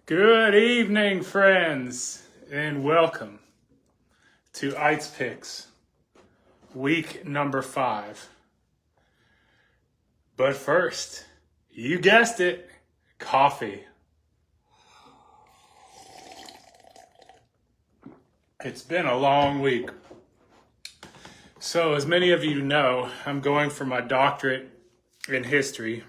Good evening, friends, and welcome to Aydt Picks, week number 5. But first, you guessed it, coffee. It's been a long week. So, as many of you know, I'm going for my doctorate in history.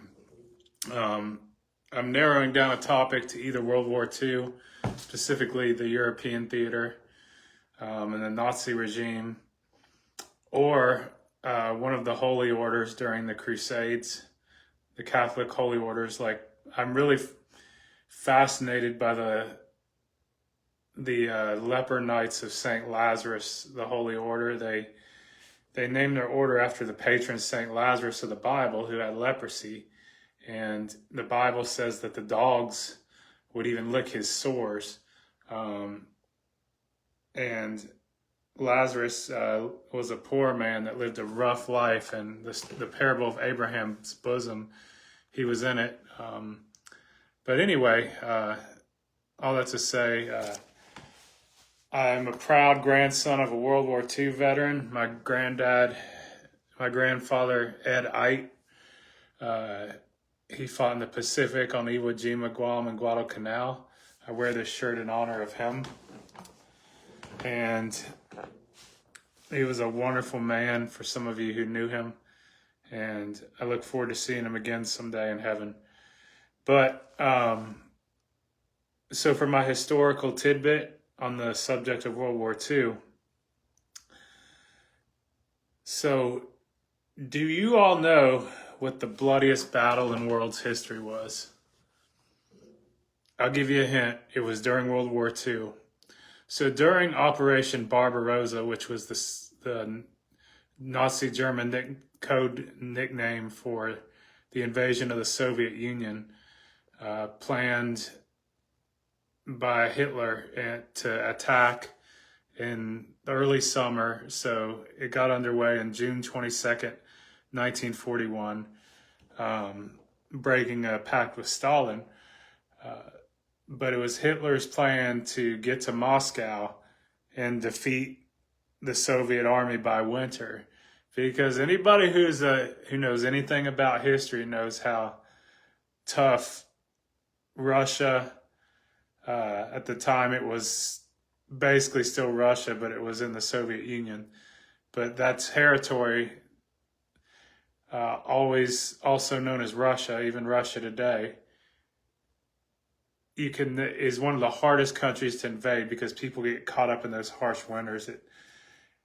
I'm narrowing down a topic to either World War II, specifically the European theater and the Nazi regime, or one of the holy orders during the Crusades, the Catholic holy orders. Like, I'm really fascinated by the leper knights of St. Lazarus, the holy order. They named their order after the patron St. Lazarus of the Bible, who had leprosy. And the Bible says that the dogs would even lick his sores. And Lazarus was a poor man that lived a rough life. And the parable of Abraham's bosom, he was in it. But anyway, all that to say, I'm a proud grandson of a World War II veteran. My grandfather, Ed Aydt, he fought in the Pacific on Iwo Jima, Guam, and Guadalcanal. I wear this shirt in honor of him. And he was a wonderful man for some of you who knew him. And I look forward to seeing him again someday in heaven. But, so for my historical tidbit on the subject of World War II. So, do you all know what the bloodiest battle in world's history was? I'll give you a hint. It was during World War II. So during Operation Barbarossa, which was the Nazi German code nickname for the invasion of the Soviet Union, planned by Hitler to attack in the early summer. So it got underway on June 22nd, 1941, breaking a pact with Stalin. But it was Hitler's plan to get to Moscow and defeat the Soviet army by winter. Because anybody who knows anything about history knows how tough Russia, at the time it was basically still Russia, but it was in the Soviet Union. But that territory, always also known as Russia, even Russia today, is one of the hardest countries to invade because people get caught up in those harsh winters.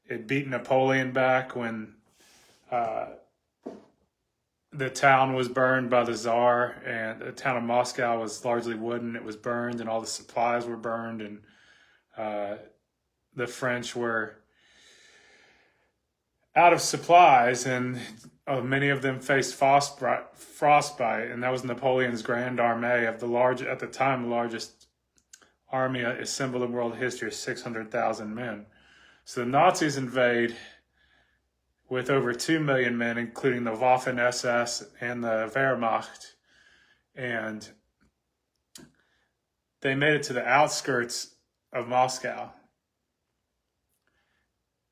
It beat Napoleon back when the town was burned by the Tsar, and the town of Moscow was largely wooden. It was burned, and all the supplies were burned, and the French were out of supplies, and many of them faced frostbite, and that was Napoleon's Grand Armée of at the time, the largest army assembled in world history, 600,000 men. So the Nazis invade with over 2 million men, including the Waffen-SS and the Wehrmacht, and they made it to the outskirts of Moscow.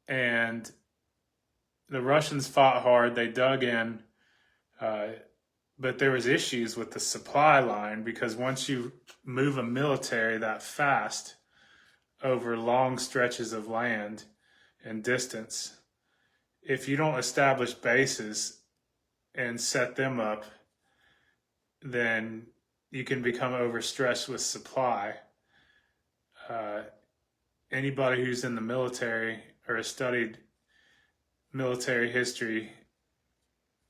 And the Russians fought hard. They dug in, but there was issues with the supply line, because once you move a military that fast over long stretches of land and distance, if you don't establish bases and set them up, then you can become overstretched with supply. Anybody who's in the military or has studied military history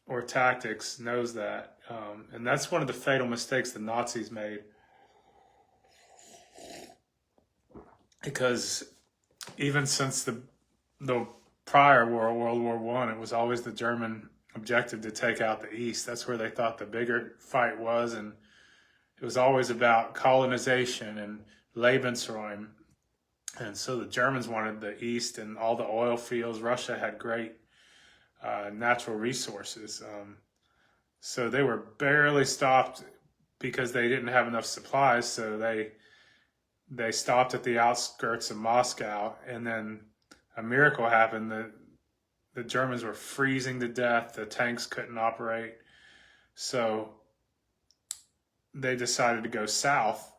or tactics knows that. And that's one of the fatal mistakes the Nazis made. Because even since the prior war, World War I, it was always the German objective to take out the East. That's where they thought the bigger fight was. And it was always about colonization and Lebensräume. And so the Germans wanted the East and all the oil fields. Russia had great natural resources. So they were barely stopped because they didn't have enough supplies, so they stopped at the outskirts of Moscow, and then a miracle happened. The Germans were freezing to death. The tanks couldn't operate, so they decided to go south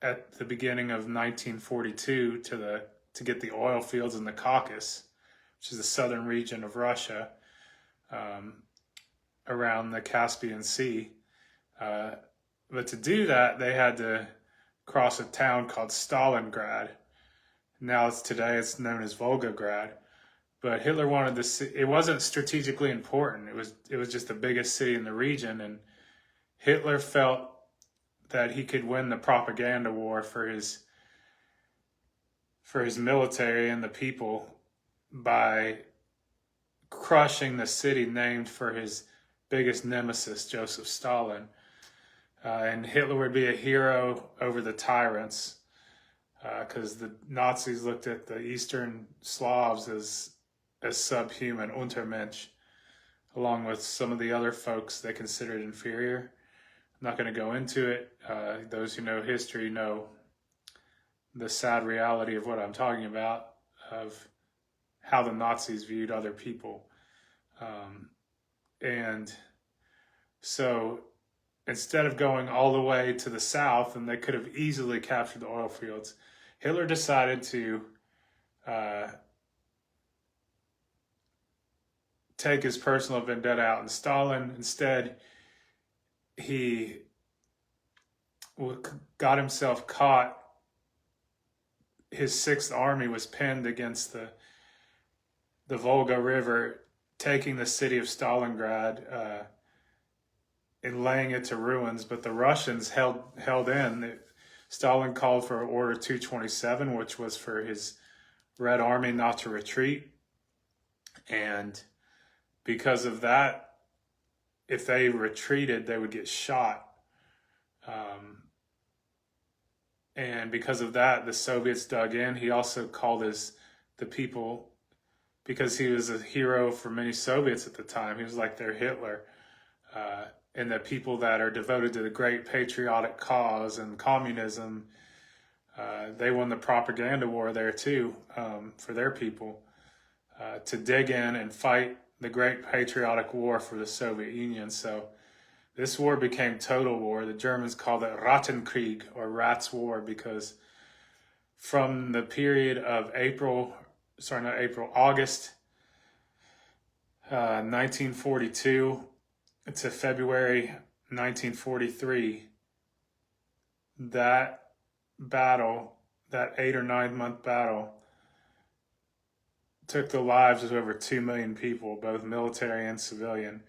at the beginning of 1942 to get the oil fields in the Caucasus, which is the southern region of Russia, around the Caspian Sea. But to do that, they had to cross a town called Stalingrad. Now today it's known as Volgograd. But Hitler wanted to see, it wasn't strategically important. It was just the biggest city in the region, and Hitler felt that he could win the propaganda war for his military and the people by crushing the city named for his biggest nemesis, Joseph Stalin. And Hitler would be a hero over the tyrants, because the Nazis looked at the Eastern Slavs as subhuman, Untermensch, along with some of the other folks they considered inferior. I'm not going to go into it. Those who know history know the sad reality of what I'm talking about, of how the Nazis viewed other people. And so instead of going all the way to the south, and they could have easily captured the oil fields, Hitler decided to take his personal vendetta out on Stalin. Instead, he got himself caught. His Sixth Army was pinned against the Volga River, taking the city of Stalingrad and laying it to ruins. But the Russians held in. Stalin called for Order 227, which was for his Red Army not to retreat. And because of that, if they retreated, they would get shot. And because of that, the Soviets dug in. He also called the people, because he was a hero for many Soviets at the time. He was like their Hitler. And the people that are devoted to the great patriotic cause and communism, they won the propaganda war there too, for their people, to dig in and fight the great patriotic war for the Soviet Union. So this war became total war. The Germans called it Rattenkrieg, or Rats War, because from the period of August 1942 to February 1943, that battle, that 8 or 9 month battle, took the lives of over 2 million people, both military and civilian.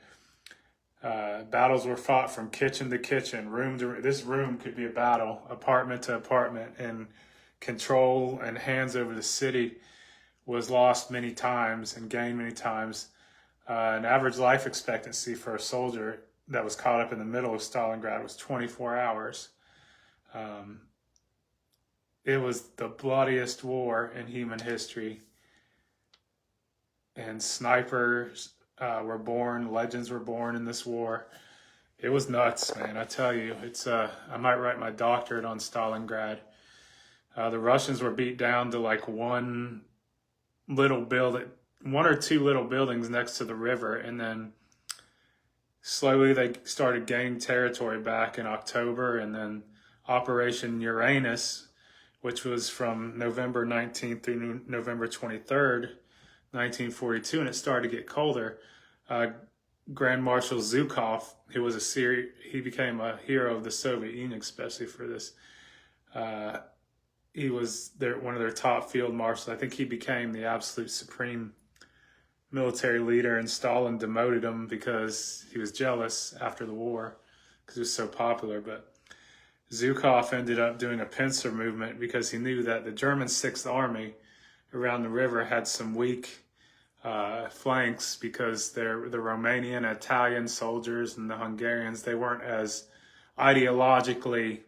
Battles were fought from kitchen to kitchen, room to this room could be a battle, apartment to apartment, and control and hands over the city was lost many times and gained many times. An average life expectancy for a soldier that was caught up in the middle of Stalingrad was 24 hours. It was the bloodiest war in human history. And snipers were born, legends were born in this war. It was nuts, man. I tell you, I might write my doctorate on Stalingrad. The Russians were beat down to like one or two little buildings next to the river, and then slowly they started gaining territory back in October, and then Operation Uranus, which was from November 19th through November 23rd, 1942, and it started to get colder. Grand Marshal Zhukov, he became a hero of the Soviet Union, especially for this. He was one of their top field marshals. I think he became the absolute supreme military leader, and Stalin demoted him because he was jealous after the war because he was so popular. But Zhukov ended up doing a pincer movement because he knew that the German Sixth Army around the river had some weak flanks, because the Romanian, Italian soldiers and the Hungarians, they weren't as ideologically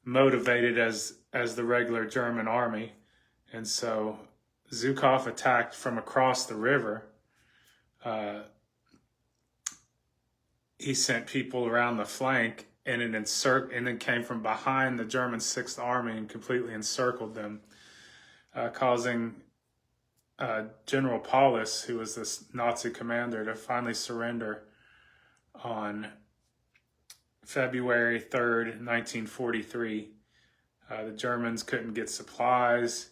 motivated as the regular German army. And so Zhukov attacked from across the river, he sent people around the flank and then came from behind the German 6th Army and completely encircled them, causing General Paulus, who was this Nazi commander, to finally surrender on February 3rd, 1943. The Germans couldn't get supplies.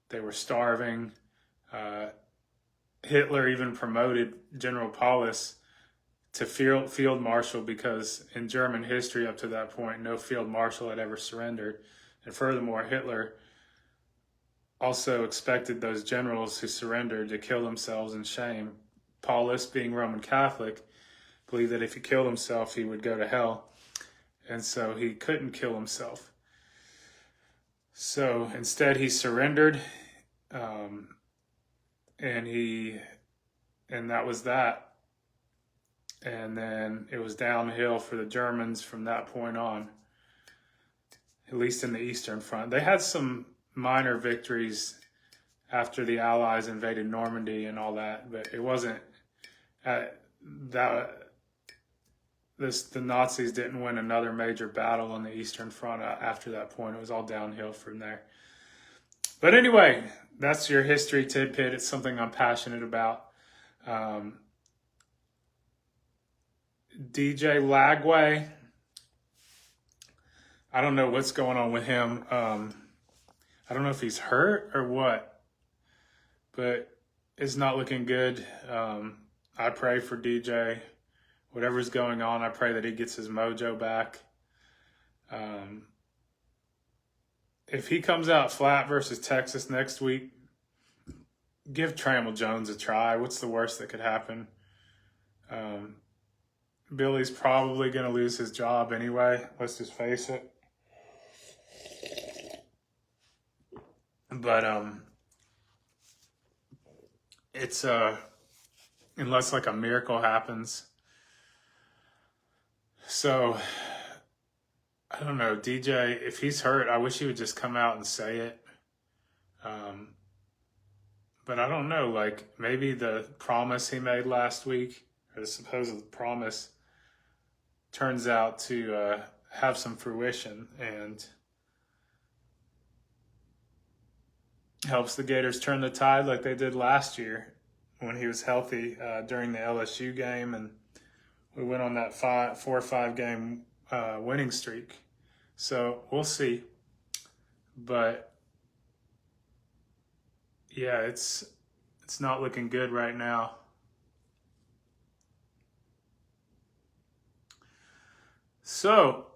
They were starving. Hitler even promoted General Paulus to field marshal because in German history up to that point, no field marshal had ever surrendered. And furthermore, Hitler also expected those generals who surrendered to kill themselves in shame. Paulus, being Roman Catholic, believed that if he killed himself, he would go to hell. And so he couldn't kill himself. So instead he surrendered, and that was that. And then it was downhill for the Germans from that point on, at least in the Eastern Front. They had some minor victories after the Allies invaded Normandy and all that, but it wasn't the Nazis didn't win another major battle on the Eastern Front after that point. It was all downhill from there. But anyway, that's your history tidbit. It's something I'm passionate about. DJ Lagway, I don't know what's going on with him. I don't know if he's hurt or what, but it's not looking good. I pray for DJ. Whatever's going on, I pray that he gets his mojo back. If he comes out flat versus Texas next week, give Trammell Jones a try. What's the worst that could happen? Billy's probably going to lose his job anyway. Let's just face it. But it's unless like a miracle happens. So I don't know, DJ, if he's hurt, I wish he would just come out and say it. But I don't know, like maybe the promise he made last week, or the supposed promise, turns out to have some fruition and helps the Gators turn the tide like they did last year when he was healthy during the LSU game, and we went on that 4 or 5 game winning streak. So we'll see. But yeah, it's not looking good right now. So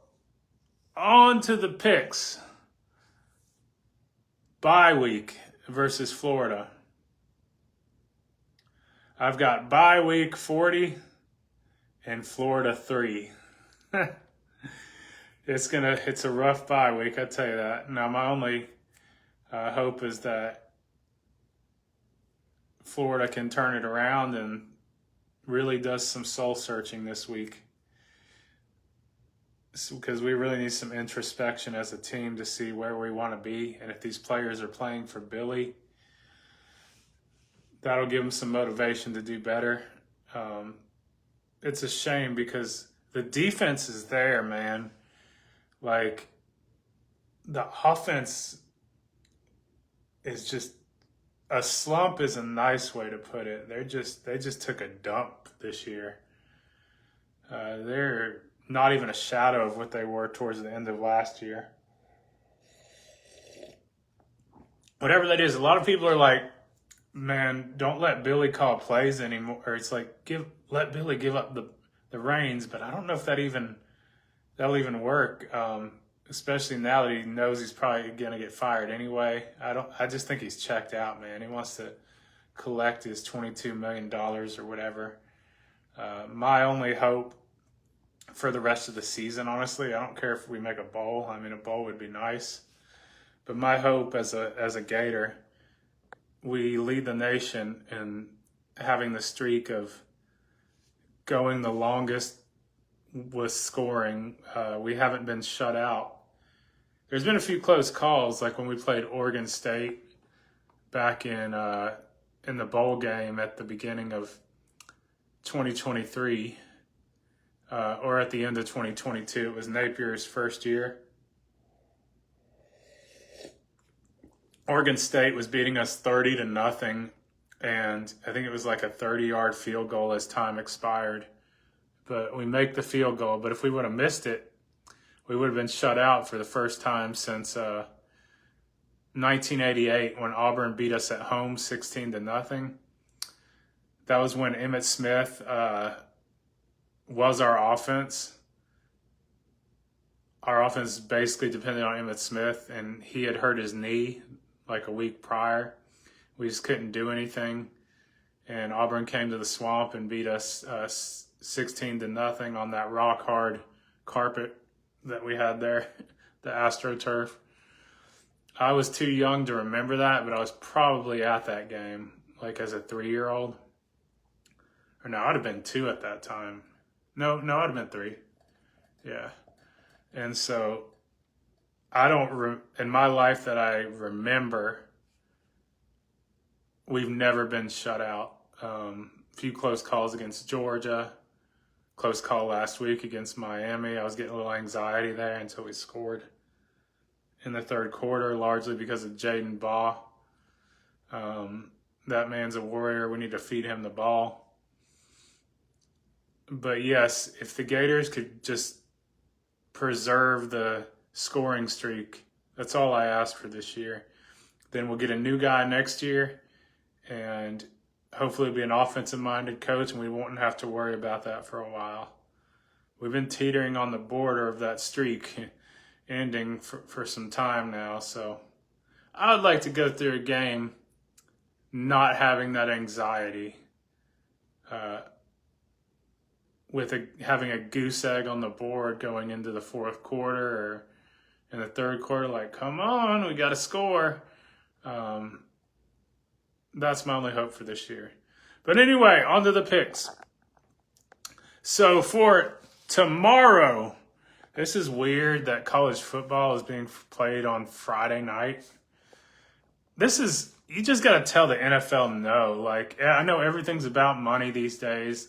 on to the picks. Bye week versus Florida. I've got bye week 40 and Florida 3. It's a rough bye week, I tell you that. Now my only hope is that Florida can turn it around and really does some soul searching this week, because we really need some introspection as a team to see where we want to be, and if these players are playing for Billy, that'll give them some motivation to do better. It's a shame because the defense is there, man. Like, the offense is just, a slump is a nice way to put it. They just took a dump this year. They're not even a shadow of what they were towards the end of last year. Whatever that is, a lot of people are like, man, don't let Billy call plays anymore. Or it's like, let Billy give up the reins. But I don't know if that'll even work. Especially now that he knows he's probably gonna get fired anyway. I just think he's checked out, man. He wants to collect his $22 million or whatever. My only hope for the rest of the season, honestly, I don't care if we make a bowl. I mean, a bowl would be nice. But my hope as a Gator, we lead the nation in having the streak of going the longest with scoring. We haven't been shut out. There's been a few close calls, like when we played Oregon State back in the bowl game at the beginning of 2023. or at the end of 2022. It was Napier's first year. Oregon State was beating us 30-0, and I think it was like a 30-yard field goal as time expired. But we make the field goal. But if we would have missed it, we would have been shut out for the first time since 1988 when Auburn beat us at home 16-0. That was when Emmitt Smith was our offense. Our offense basically depended on Emmitt Smith, and he had hurt his knee like a week prior. We just couldn't do anything. And Auburn came to the Swamp and beat us 16-0 on that rock hard carpet that we had there, the AstroTurf. I was too young to remember that, but I was probably at that game, like as a 3-year-old. Or no, I'd have been 2 at that time. No, I'd have been 3. Yeah. And so I don't, in my life that I remember, we've never been shut out. A few close calls against Georgia. Close call last week against Miami. I was getting a little anxiety there until we scored in the third quarter, largely because of Jaden Baugh. That man's a warrior. We need to feed him the ball. But yes, if the Gators could just preserve the scoring streak, that's all I ask for this year. Then we'll get a new guy next year, and hopefully it'll be an offensive-minded coach, and we won't have to worry about that for a while. We've been teetering on the border of that streak ending for some time now, so I would like to go through a game not having that anxiety, having a goose egg on the board going into the fourth quarter or in the third quarter, like, come on, we got to score. That's my only hope for this year. But anyway, on to the picks. So for tomorrow, this is weird that college football is being played on Friday night. You just got to tell the NFL no. Like, I know everything's about money these days.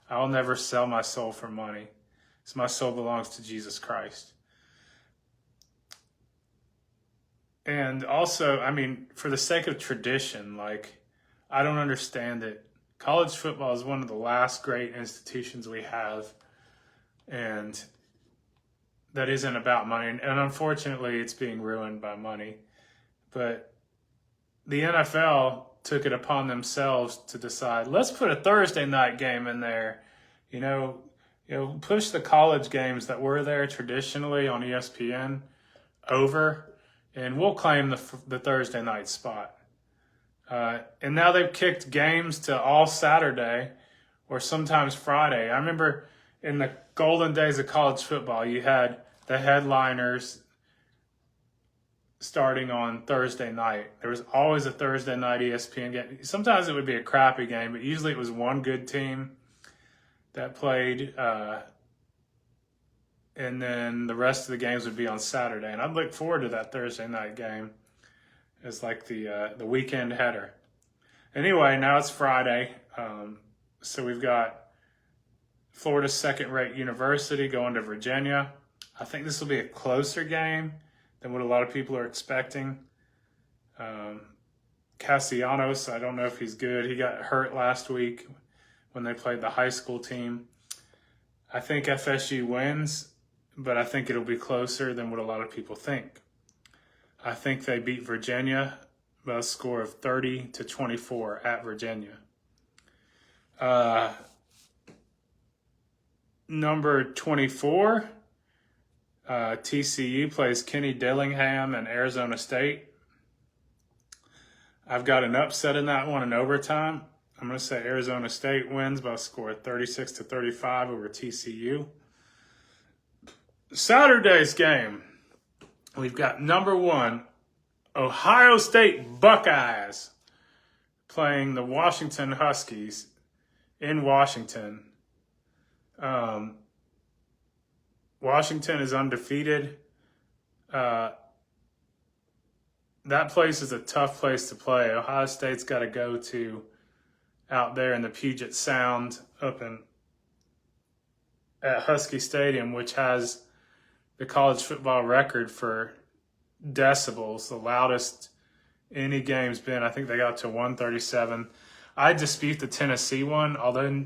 I'll never sell my soul for money. So my soul belongs to Jesus Christ. And also, I mean, for the sake of tradition, like, I don't understand it. College football is one of the last great institutions we have, and that isn't about money. And unfortunately, it's being ruined by money. But the NFL took it upon themselves to decide, let's put a Thursday night game in there. Push the college games that were there traditionally on ESPN over, and we'll claim the Thursday night spot. And now they've kicked games to all Saturday or sometimes Friday. I remember in the golden days of college football, you had the headliners starting on Thursday night. There was always a Thursday night ESPN game. Sometimes it would be a crappy game, but usually it was one good team that played, and then the rest of the games would be on Saturday. And I'd look forward to that Thursday night game as like the weekend header. Anyway, now it's Friday. So we've got Florida's second-rate University going to Virginia. I think this will be a closer game than what a lot of people are expecting. Castellanos, I don't know if he's good. He got hurt last week when they played the high school team. I think FSU wins, but I think it'll be closer than what a lot of people think. I think they beat Virginia by a score of 30-24 at Virginia. Number 24, TCU plays Kenny Dillingham and Arizona State. I've got an upset in that one in overtime. I'm going to say Arizona State wins by a score of 36-35 over TCU. Saturday's game, we've got number 1, Ohio State Buckeyes playing the Washington Huskies in Washington. Washington is undefeated. That place is a tough place to play. Ohio State's got to go to out there in the Puget Sound up in at Husky Stadium, which has the college football record for decibels, the loudest any game's been. I think they got to 137. I dispute the Tennessee one, although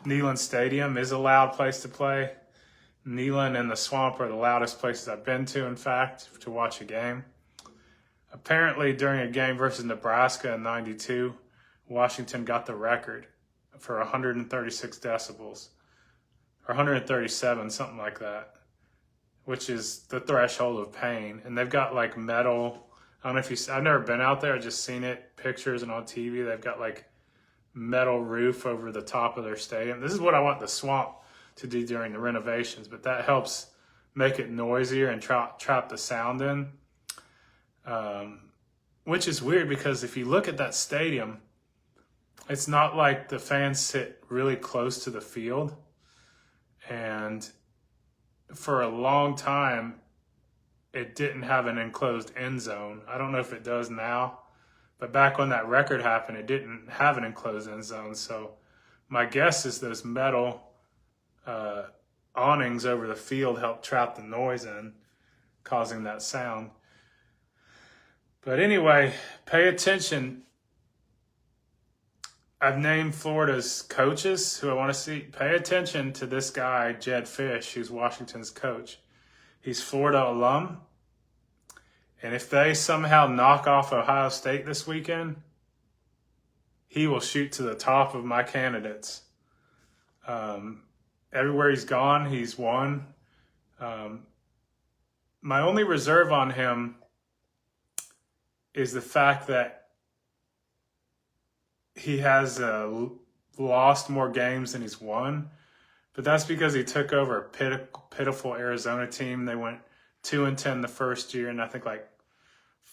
Neyland Stadium is a loud place to play. Neyland and the Swamp are the loudest places I've been to, in fact, to watch a game. Apparently, during a game versus Nebraska in '92, Washington got the record for 136 decibels, or 137, something like that, which is the threshold of pain. And they've got like metal. I don't know if I've never been out there, I've just seen it, pictures and on TV. They've got like metal roof over the top of their stadium. This is what I want the Swamp to do during the renovations, but that helps make it noisier and trap the sound in. Which is weird because if you look at that stadium, it's not like the fans sit really close to the field. And for a long time, it didn't have an enclosed end zone. I don't know if it does now, but back when that record happened, it didn't have an enclosed end zone. So my guess is those metal awnings over the field help trap the noise in, causing that sound. But anyway, pay attention. I've named Florida's coaches who I want to see. Pay attention to this guy, Jedd Fisch, who's Washington's coach. He's Florida alum. And if they somehow knock off Ohio State this weekend, he will shoot to the top of my candidates. Everywhere he's gone, he's won. My only reserve on him is the fact that he has lost more games than he's won. But that's because he took over a pitiful Arizona team. They went 2-10 the first year, and I think like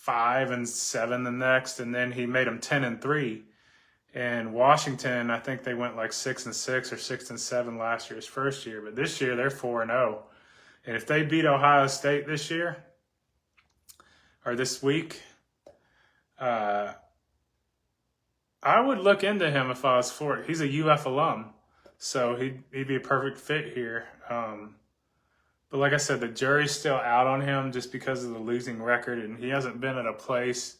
5-7 the next, and then he made them 10-3. And Washington, I think they went like 6-6 or 6-7 last year's first year. But this year they're 4-0. And if they beat Ohio State this year, or this week, I would look into him if I was Florida. He's a UF alum, so he'd be a perfect fit here. But like I said, the jury's still out on him just because of the losing record, and he hasn't been at a place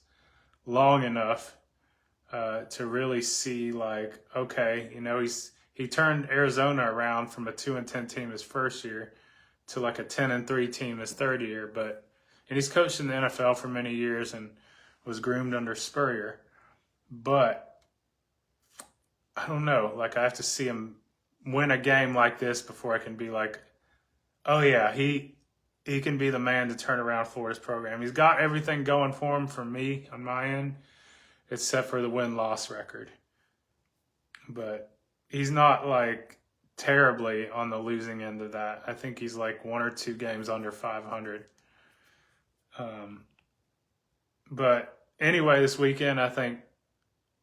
long enough to really see like, okay, you know, he turned Arizona around from a 2-10 team his first year to like a 10-3 team his third year. And he's coached in the NFL for many years and was groomed under Spurrier. But I don't know, like I have to see him win a game like this before I can be like, oh yeah, he can be the man to turn around Florida's program. He's got everything going for him from me on my end, except for the win-loss record. But he's not like terribly on the losing end of that. I think he's like 1 or 2 games under 500. But anyway, this weekend, I think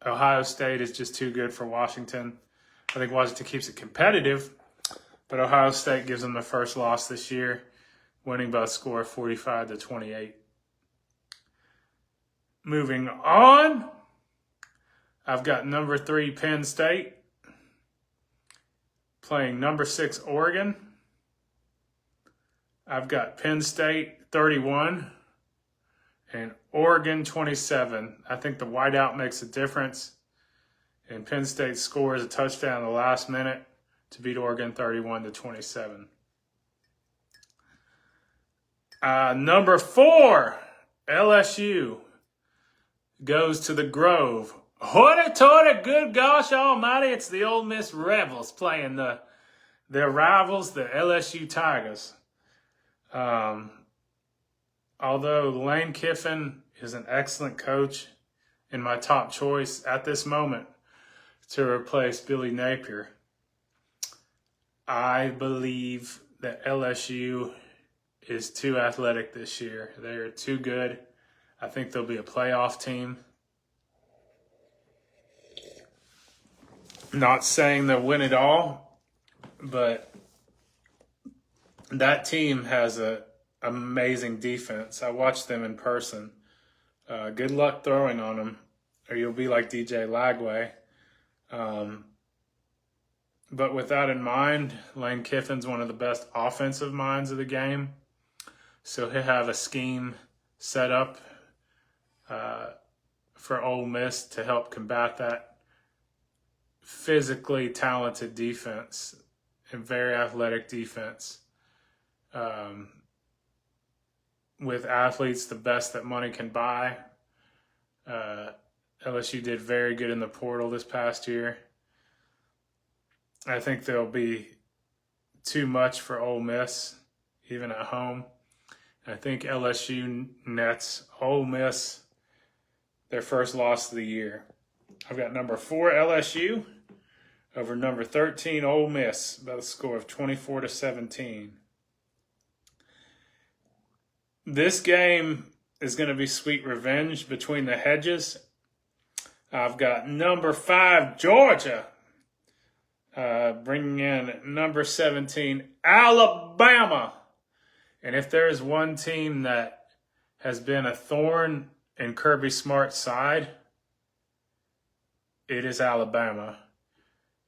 Ohio State is just too good for Washington. I think Washington keeps it competitive, but Ohio State gives them the first loss this year, winning by a score of 45-28. Moving on, I've got number 3 Penn State playing number 6 Oregon. I've got Penn State 31 and Oregon 27. I think the whiteout makes a difference, and Penn State scores a touchdown in the last minute to beat Oregon 31-27. Number 4, LSU goes to the Grove. Hoity-toity, good gosh almighty, it's the Ole Miss Rebels playing their rivals, the LSU Tigers. Although Lane Kiffin is an excellent coach and my top choice at this moment to replace Billy Napier, I believe that LSU is too athletic this year. They are too good. I think they'll be a playoff team. Not saying they'll win it all, but that team has an amazing defense. I watched them in person. Good luck throwing on them, or you'll be like DJ Lagway. But with that in mind, Lane Kiffin's one of the best offensive minds of the game. So he'll have a scheme set up for Ole Miss to help combat that physically talented defense and very athletic defense. With athletes the best that money can buy. LSU did very good in the portal this past year. I think there'll be too much for Ole Miss, even at home. I think LSU nets Ole Miss their first loss of the year. I've got number 4 LSU over number 13 Ole Miss by a score of 24-17. This game is going to be sweet revenge between the hedges. I've got number 5 Georgia bringing in number 17 Alabama. And if there is one team that has been a thorn in Kirby Smart's side, it is Alabama.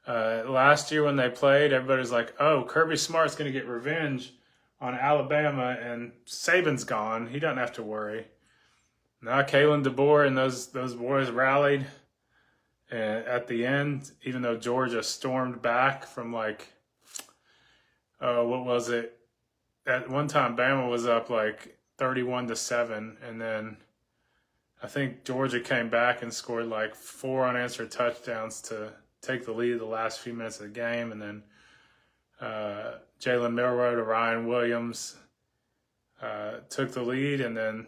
Last year when they played, everybody was like, oh, Kirby Smart's going to get revenge on Alabama, and Saban's gone. He doesn't have to worry. Now Kalen DeBoer and those boys rallied at the end, even though Georgia stormed back from what was it? At one time, Bama was up 31-7, and then I think Georgia came back and scored 4 unanswered touchdowns to take the lead the last few minutes of the game, and then Jalen Milroe to Ryan Williams took the lead, and then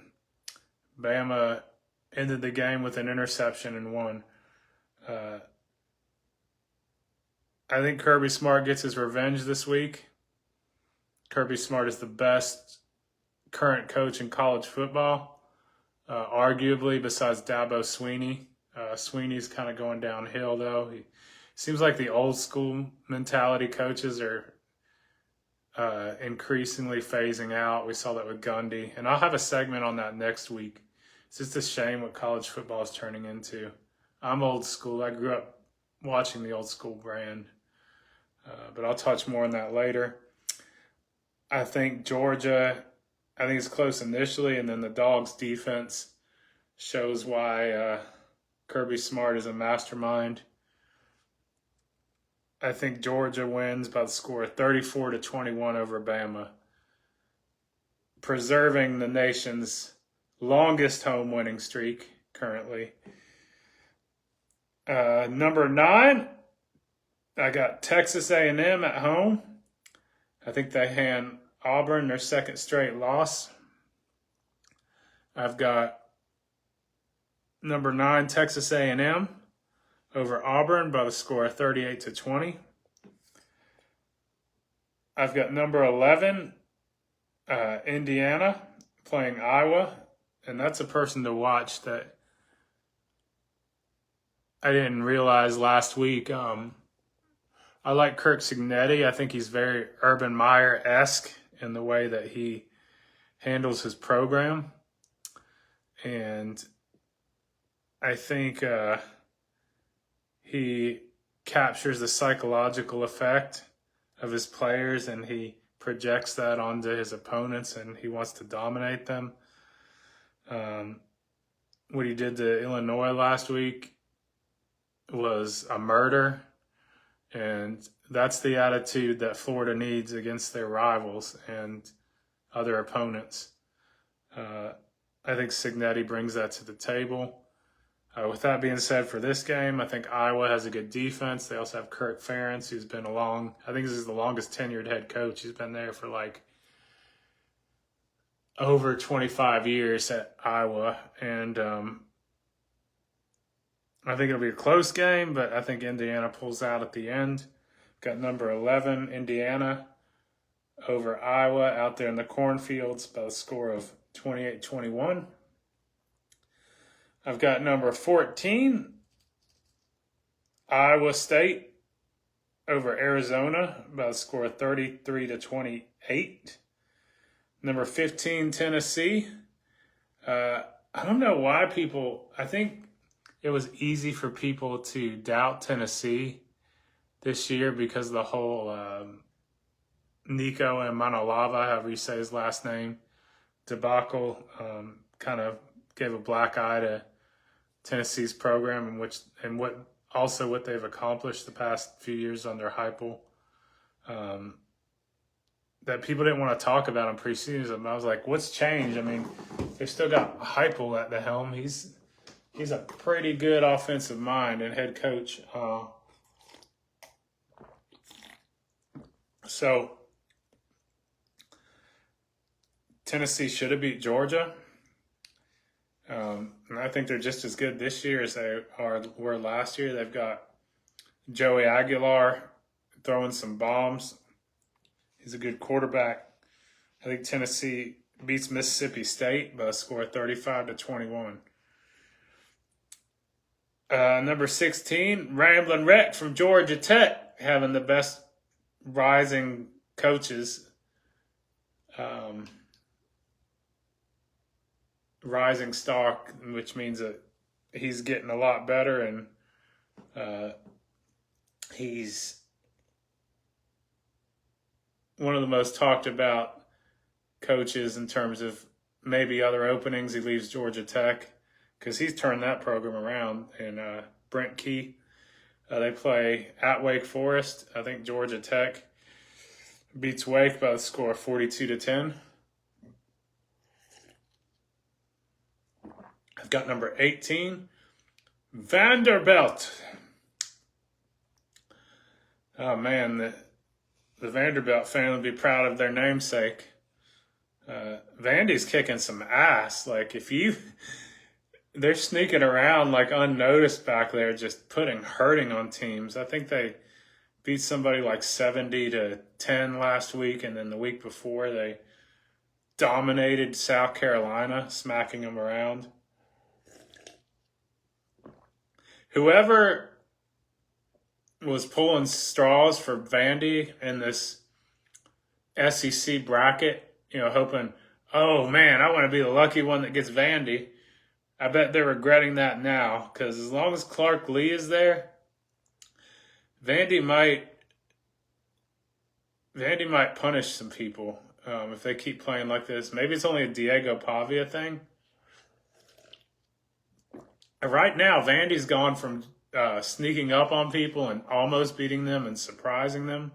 Bama ended the game with an interception and won. I think Kirby Smart gets his revenge this week. Kirby Smart is the best current coach in college football, arguably besides Dabo Swinney. Sweeney's kind of going downhill, though. He seems like the old school mentality coaches are increasingly phasing out. We saw that with Gundy. And I'll have a segment on that next week. It's just a shame what college football is turning into. I'm old school. I grew up watching the old school brand. But I'll touch more on that later. I think Georgia, I think it's close initially, and then the Dogs' defense shows why Kirby Smart is a mastermind. I think Georgia wins by the score of 34-21 over Bama, preserving the nation's longest home winning streak currently. Number 9, I got Texas A&M at home. I think they hand Auburn their second straight loss. I've got number 9 Texas A&M over Auburn by the score of 38-20. I've got number 11 Indiana playing Iowa, and that's a person to watch that I didn't realize last week. I like Kirk Cignetti. I think he's very Urban Meyer-esque in the way that he handles his program. And I think he captures the psychological effect of his players, and he projects that onto his opponents, and he wants to dominate them. What he did to Illinois last week was a murder. And that's the attitude that Florida needs against their rivals and other opponents. I think Cignetti brings that to the table. With that being said, for this game, I think Iowa has a good defense. They also have Kirk Ferentz, who's been I think this is the longest tenured head coach. He's been there for over 25 years at Iowa. And I think it'll be a close game, but I think Indiana pulls out at the end. Got number 11, Indiana, over Iowa out there in the cornfields by a score of 28-21. I've got number 14, Iowa State, over Arizona by a score of 33-28. Number 15, Tennessee. I don't know why I think it was easy for people to doubt Tennessee this year because of the whole Nico and Manalava, however you say his last name, debacle. Kind of gave a black eye to Tennessee's program and what they've accomplished the past few years under Heupel. That people didn't want to talk about in preseason. I was like, what's changed? I mean, they've still got Heupel at the helm. He's a pretty good offensive mind and head coach. So Tennessee should have beat Georgia. And I think they're just as good this year as they were last year. They've got Joey Aguilar throwing some bombs. He's a good quarterback. I think Tennessee beats Mississippi State by a score of 35-21. Number 16, Ramblin' Wreck from Georgia Tech, having the best rising coaches. Rising stock, which means that he's getting a lot better, and he's one of the most talked about coaches in terms of maybe other openings. He leaves Georgia Tech because he's turned that program around. And Brent Key, they play at Wake Forest. I think Georgia Tech beats Wake by the score of 42-10. I've got number 18, Vanderbilt. Oh man, the Vanderbilt fan would be proud of their namesake. Vandy's kicking some ass. Like they're sneaking around like unnoticed back there, just hurting on teams. I think they beat somebody like 70-10 last week, and then the week before they dominated South Carolina, smacking them around. Whoever was pulling straws for Vandy in this SEC bracket, hoping, oh man, I want to be the lucky one that gets Vandy. I bet they're regretting that now, because as long as Clark Lee is there, Vandy might punish some people if they keep playing like this. Maybe it's only a Diego Pavia thing. Right now, Vandy's gone from sneaking up on people and almost beating them and surprising them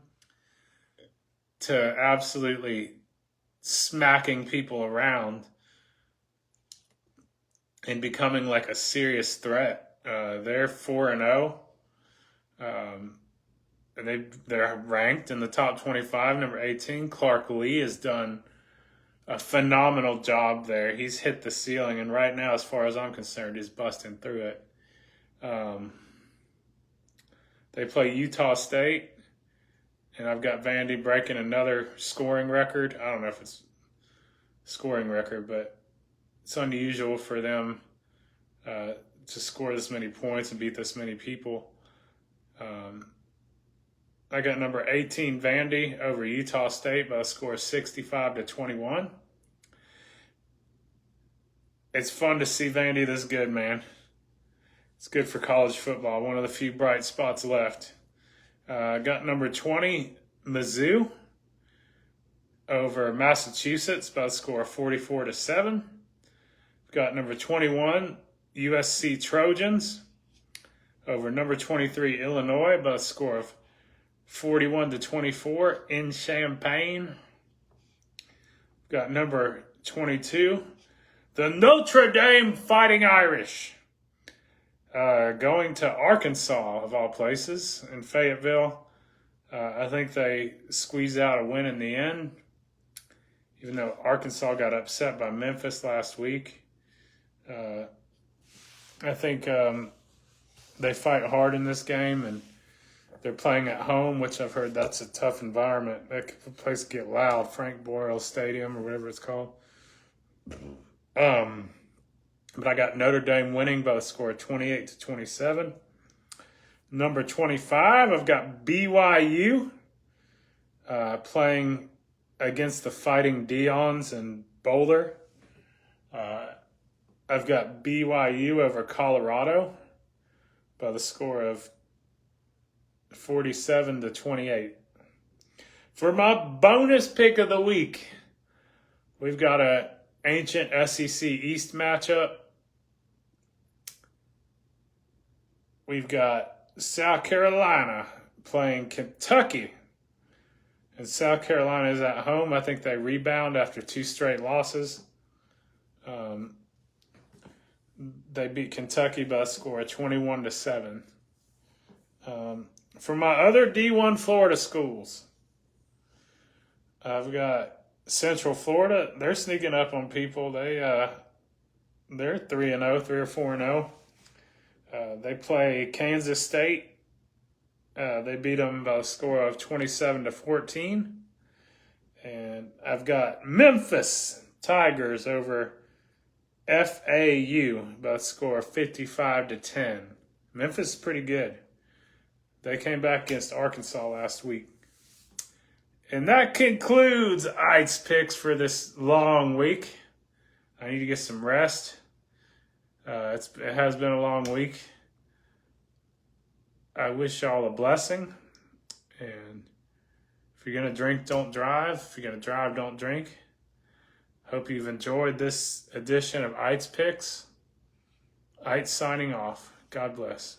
to absolutely smacking people around and becoming like a serious threat. They're 4-0, and they're ranked in the top 25. Number 18, Clark Lee, has done a phenomenal job there. He's hit the ceiling, and right now, as far as I'm concerned, he's busting through it. They play Utah State, and I've got Vandy breaking another scoring record. I don't know if it's a scoring record, but it's unusual for them to score this many points and beat this many people. I got number 18, Vandy, over Utah State by a score of 65-21. It's fun to see Vandy this good, man. It's good for college football. One of the few bright spots left. Got number 20, Mizzou, over Massachusetts by a score of 44-7. Got number 21, USC Trojans, over number 23, Illinois, by a score of 41-24 in Champaign. Got number 22, the Notre Dame Fighting Irish, going to Arkansas, of all places, in Fayetteville. I think they squeezed out a win in the end, even though Arkansas got upset by Memphis last week. I think they fight hard in this game, and they're playing at home, which I've heard that's a tough environment. That place can get loud, Frank Boyle Stadium or whatever it's called. But I got Notre Dame winning by a score of 28-27. Number 25, I've got BYU playing against the Fighting Deons in Boulder. I've got BYU over Colorado by the score of 47-28. For my bonus pick of the week, we've got a ancient SEC East matchup. We've got South Carolina playing Kentucky. And South Carolina is at home. I think they rebound after 2 straight losses. They beat Kentucky by a score of 21-7. For my other D1 Florida schools, I've got Central Florida. They're sneaking up on people. They're 3-0, 3 or 4-0. They play Kansas State. They beat them by a score of 27-14. And I've got Memphis Tigers over FAU by a score of 55-10. Memphis is pretty good. They came back against Arkansas last week. And that concludes Aydt's picks for this long week. I need to get some rest. It has been a long week. I wish y'all a blessing. And if you're going to drink, don't drive. If you're going to drive, don't drink. Hope you've enjoyed this edition of Aydt's Picks. Aydt signing off. God bless.